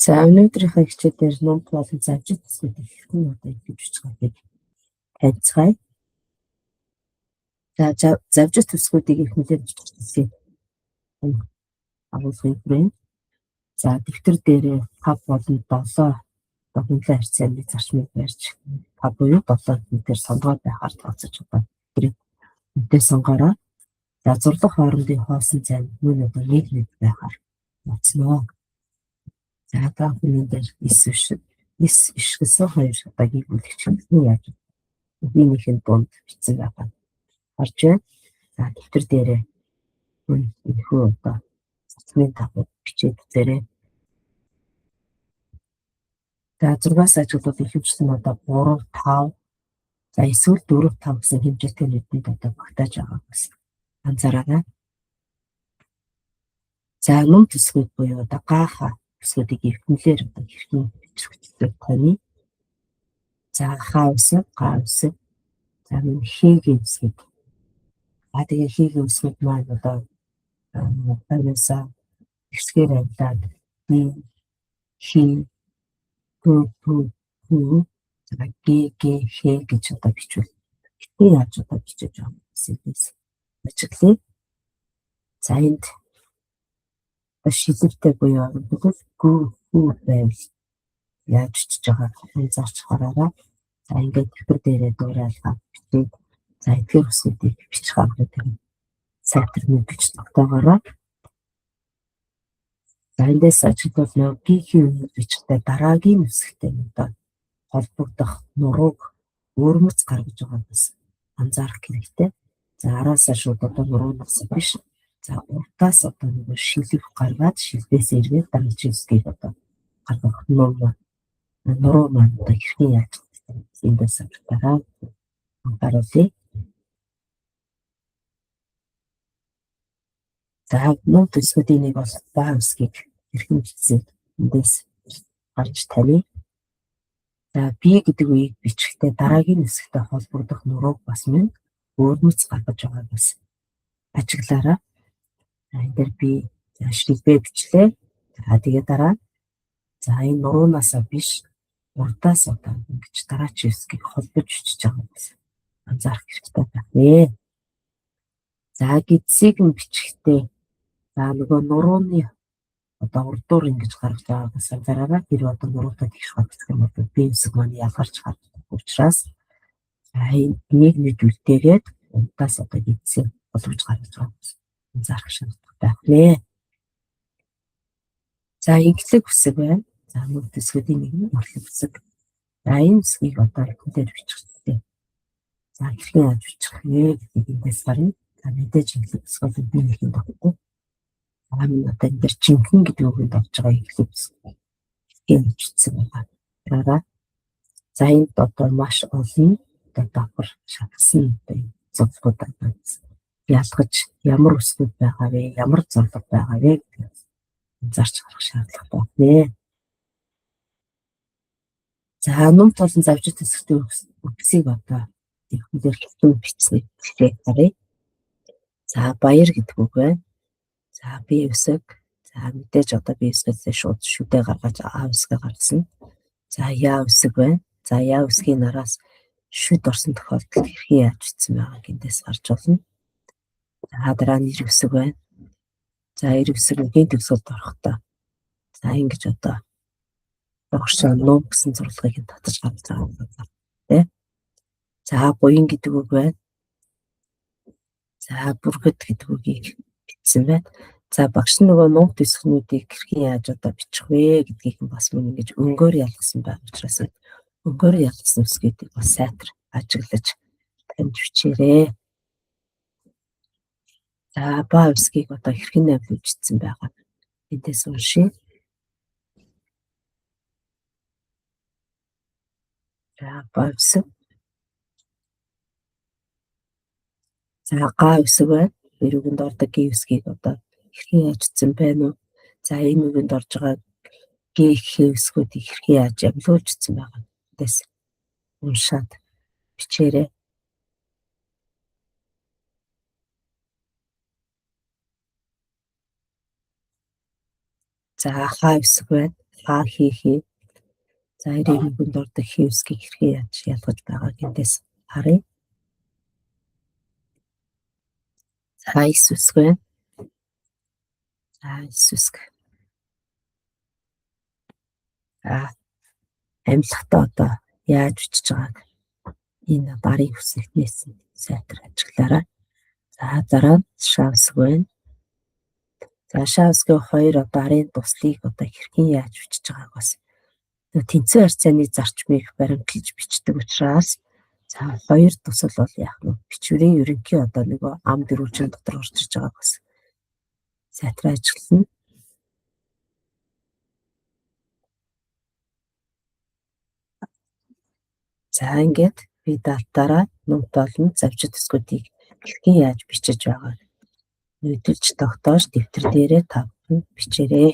За өнөөдрийнхөө хичээлээр ном болон завжит хэсгүүдийг хэрхэн одоо ихэвч байгааг танилцгаая. За завжит хэсгүүдийг их нэлээд бичсэн. Агуулгын хүрээнд. За дэвтэр дээрээ 5 болон 7 дохинлын харьцааны зарчмыг барьж 5 буюу 7 дээр сонгоод байхаар тооцож байгаа. Үнэтэй сонгороо. За зурлах хоорондын хоосон зайд мөн одоо нэг байхаар батсноо. За та бүхэн дээр эс ишгэсэн хоёр шатагийг үлгчилсэн яаж үгийнхэн дунд бичсэн байгаа. Харж байна. За дэвтэр дээрээ өнөхөө одоо цэцмийн тав бичээд үзээрэй. За 6-аас ажиглал ихэвчлэн одоо 3, 5 за эсвэл 4, 5 гэсэн хэмжээтэй нүдэнд одоо багтааж байгаа гэсэн анзаараарай. За мөн төсгүүд буюу одоо гааха төсгүүдийг эрхэмлэр одоо хэрхэн бичигддэг таны. За хаа үсэг, гаа үсэг, за мөн хийгийн үсэг. Тэгээ хийгийн үсгүүд маань одоо таньсаа хэсгээр авлаад хи хүү за хэ гэж одоо бичвэл хитэн яаж одоо бичиж байгаа юм ажиглая. За энд шилжүүлтэй буюу хүү байвал яаж бичиж байгааг зарч хараарай. За ингээд дэвтэр дээрээ дуурайлгаад бичээд за эдгээр үсгүүдийг бичих аваад тийм сайтар мэдж тогтоогоорой. За эндээс ажиглал нэг гихийн үнэ бичгтээ дараагийн үсгтэй одоо холбогдох нурууг өөрмөц гаргаж байгааг анзаарах хэрэгтэй. За араасаа шууд одоо нуруунаас биш. За уртаас одоо нэг шилэг гаргаад шилдээс эргээд дараагийн үсгийг одоо гаргах нуруу маань одоо хэрхэн яаж эндээс авчтараа анхааруулъя. За мөн төсгүүдийн нэг бол баа үсгийг хэрхэн бичсэн эндээс гарч таний. За би гэдэг үеийг бичихтэй дараагийн үсэгтэй холбогдох нурууг бас мөн өөрмөц гаргаж байгааг бас ажиглаарай. Энэ дээр би шилбэ бичлээ. За тэгээ дараа за энэ нуруунаасаа биш урдаас одоо ингэж дараагийн үсгийг холбож бичиж байгаа юм. Анзаарах хэрэгтэй байна. За гидсийг нь бичихтэй за нөгөө нурууны одоо урдуур ингэж гаргаж байгаагаас анзаараарай. Тэр одоо нуруутай тэгш хатдаг юм бол би үсэг маань ялгарч хардаг учраас энийг нэг үлдээгээд урдаас одоо гидсийг болгож гаргаж байгаа. Анзаарах шаардлагатай байна. За инглэг үсэг байна. За мөн төсгүүдийн нэг нь орлог үсэг. За энэ үсгийг одоо дээр бичих хэрэгтэй. За хэрхэн яаж бичих вэ гэдгийг эндээс гарна. За мэдээж инглэг үсгийг би нэхэн тогтдог. Одоо энэ дэр жинхэнэ гэдэг үгэнд орж байгаа инглэг үсэг. Ийм бичсэн байгаа. Дараа за энд одоо маш олон одоо давхар шатсан зөвлөгөөд байна. Ялгаж ямар үсгүүд байгаа вэ? Ямар зорилго байгаа вэ гэдгийг зарч харах шаардлагатай байна. За ном толон завжит хэсэгтээ үгсийг одоо ихэнхээр хэвтэн бичсэн хэлээ харъя. За баяр гэдэг үг байна. За би үсэг. За мэдээж одоо би үсгээс шууд шүдэ гаргаж аа үсгээ гаргасан. За яа үсэг байна. За яа үсгийн нараас шүд орсон тохиолдолд хэрхэн яаж бичсэн байгааг эндээс гарч болно. За дараа нь нэр үсэг байна. За нэр үсэг үгийн төгсгөлд орохдоо за ингэж одоо огшоо нуу гэсэн зурлагыг татаж гаргаж байгаа юм. За буян гэдэг үг байна. За бүргэд гэдэг үгийг бичсэн байна. За багш нөгөө ном төсгнүүдийг хэрхэн яаж одоо бичих вэ гэдгийг бас мөн ингэж өнгөөр ялгсан байх учраас өнгөөр ялгсан үсгийг бас сайтар ажиглаж таньж бичээрэй. За баа үсгийг одоо хэрхэн навлуулж бичсэн байгаа. Эндээс уншия. За баа үсэг. За гаа үсэг байна. Тэр үгэнд ордог гээ үсгийг одоо хэрхэн яаж бичсэн байна уу? За энэ үгэнд орж байгаа гээ үсгүүдийг хэрхэн яаж явуулж бичсэн байгаа. Эндээс уншаад бичээрэй. За хаа үсэг байна. А хийхээ. За 91-нд ордог хийвсгийг хэрхэн яаж ялгаж байгааг эндээс харъя. За 9 үсэг байна. За 9 үсэг. Амьлахтаа одоо яаж бичиж байгааг энэ барын үсэгтнээс сайтар ажиглаарай. За дараа нь шав үсэг байна. За шав үсгийн 2 одоо арын туслыг одоо хэрхэн яаж бичиж байгааг бас тэнцвэр харьцааны зарчмыг баримтлаж бичдэг учраас за 2 тусал бол яах вэ? Бичвэрийн ерөнхий одоо нөгөө ам дөрвөлжин дотор орж иж байгааг бас сайтар ажиглана. За ингээд би датаараа нүгт олон завжид төсгүүдийг хэрхэн яаж бичиж байгааг нүүдэлж тогтоож дэвтэр дээрээ тавтан бичээрэй.